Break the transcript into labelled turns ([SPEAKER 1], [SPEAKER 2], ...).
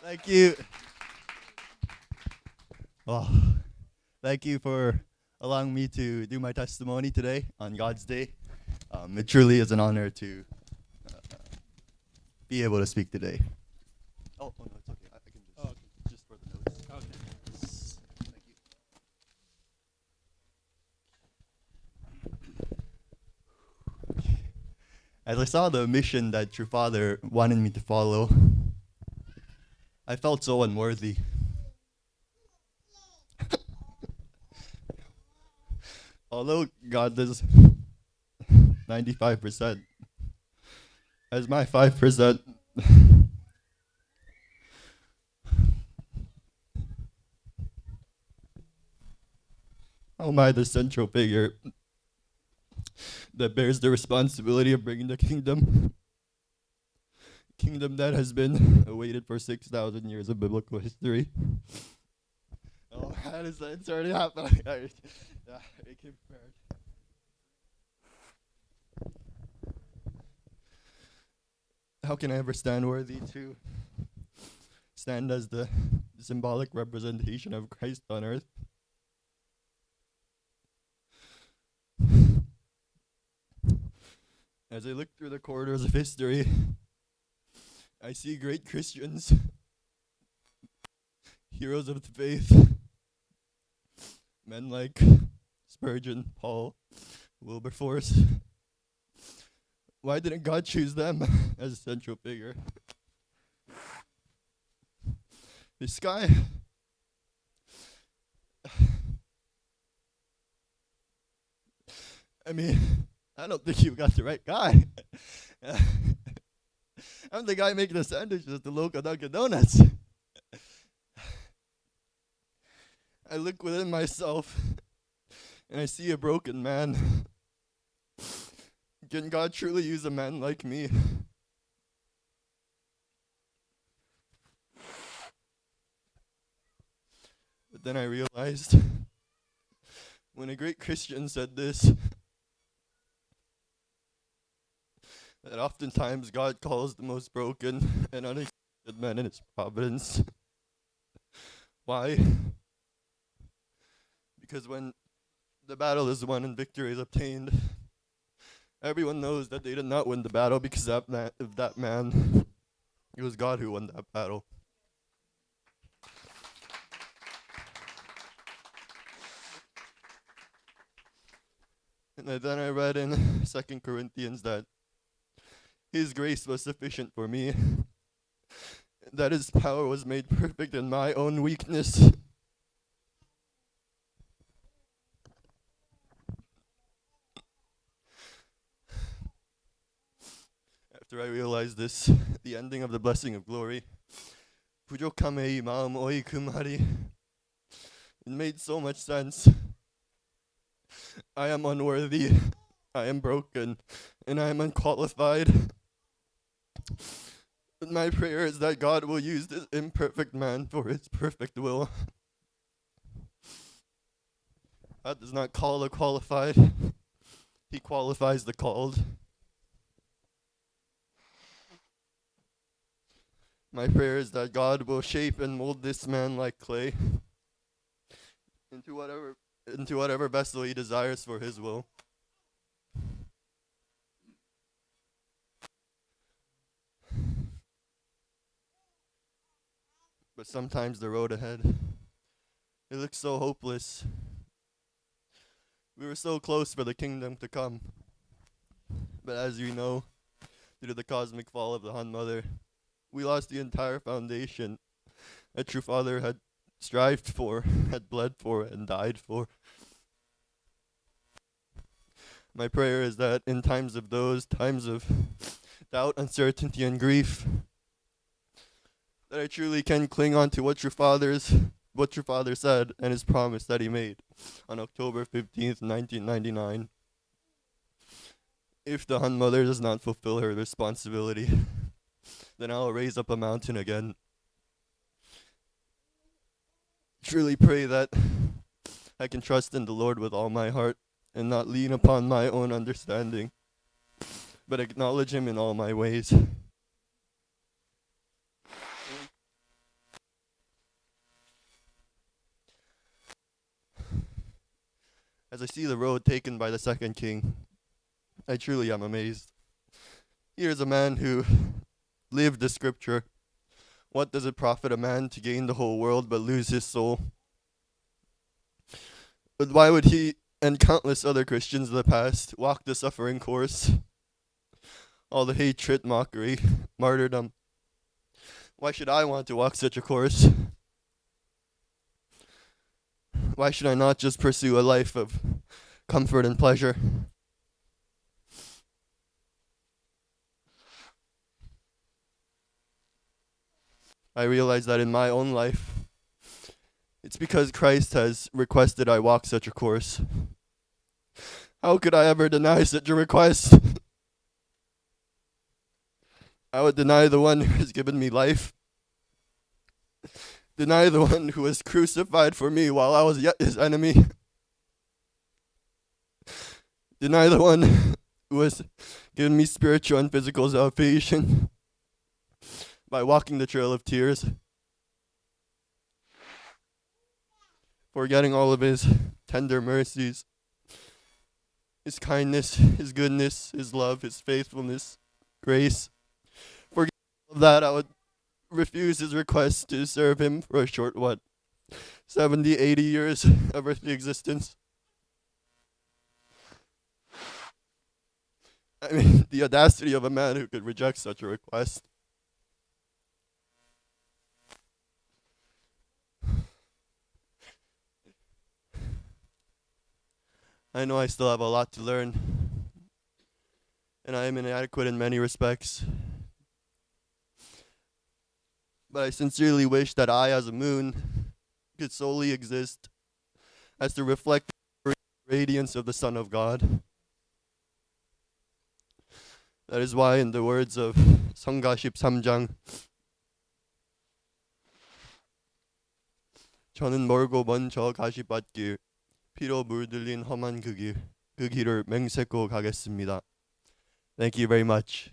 [SPEAKER 1] Thank you. Oh, thank you for allowing me to do my testimony today on God's Day. It truly is an honor to be able to speak today. Oh no, it's okay. I can just for the notes. Okay. Thank you. As I saw the mission that True Father wanted me to follow, I felt so unworthy. Although God does 95%, as my 5%, how am I the central figure that bears the responsibility of bringing the kingdom that has been awaited for 6,000 years of biblical history? Oh, it's already happening. Yeah, it came prepared. How can I ever stand worthy to stand as the symbolic representation of Christ on earth? As I look through the corridors of history, I see great Christians, heroes of the faith, men like Spurgeon, Paul, Wilberforce. Why didn't God choose them as a central figure? This guy, I mean, I don't think you got the right guy. I'm the guy making the sandwiches at the local Dunkin' Donuts. I look within myself and I see a broken man. Can God truly use a man like me? But then I realized when a great Christian said this, that oftentimes God calls the most broken and unexpected men in his providence. Why? Because when the battle is won and victory is obtained, everyone knows that they did not win the battle because of that man. It was God who won that battle. And then I read in 2 Corinthians that His grace was sufficient for me, that His power was made perfect in my own weakness. After I realized this, the ending of the blessing of glory, 부족함의 마음 오이 그 말이, it made so much sense. I am unworthy, I am broken, and I am unqualified. But my prayer is that God will use this imperfect man for His perfect will. God does not call the qualified, He qualifies the called. My prayer is that God will shape and mold this man like clay into whatever vessel He desires for His will. But sometimes the road ahead, it looks so hopeless. We were so close for the kingdom to come. But as you know, due to the cosmic fall of the Hun Mother, we lost the entire foundation that True Father had strived for, had bled for, and died for. My prayer is that in times of doubt, uncertainty, and grief, that I truly can cling on to what True Father said and His promise that He made on October 15th, 1999. If the Hun Mother does not fulfill her responsibility, then I will raise up a mountain again. Truly pray that I can trust in the Lord with all my heart and not lean upon my own understanding, but acknowledge Him in all my ways. As I see the road taken by the second king, I truly am amazed. Here is a man who lived the scripture. What does it profit a man to gain the whole world but lose his soul? But why would he and countless other Christians of the past walk the suffering course? All the hatred, mockery, martyrdom. Why should I want to walk such a course? Why should I not just pursue a life of comfort and pleasure? I realize that in my own life, it's because Christ has requested I walk such a course. How could I ever deny such a request? I would deny the one who has given me life. Deny the one who was crucified for me while I was yet his enemy. Deny the one who has given me spiritual and physical salvation by walking the trail of tears. Forgetting all of his tender mercies, his kindness, his goodness, his love, his faithfulness, grace. Forgetting all of that, I would refuse his request to serve him for a short, 70, 80 years of earthly existence. I mean, the audacity of a man who could reject such a request. I know I still have a lot to learn, and I am inadequate in many respects. But I sincerely wish that I, as a moon, could solely exist as to reflect the radiance of the Son of God. That is why, in the words of 성가 13장, 저는 멀고 먼 저 가시밭길, 피로 물들린 험한 그 길을 맹세코 가겠습니다. Thank you very much.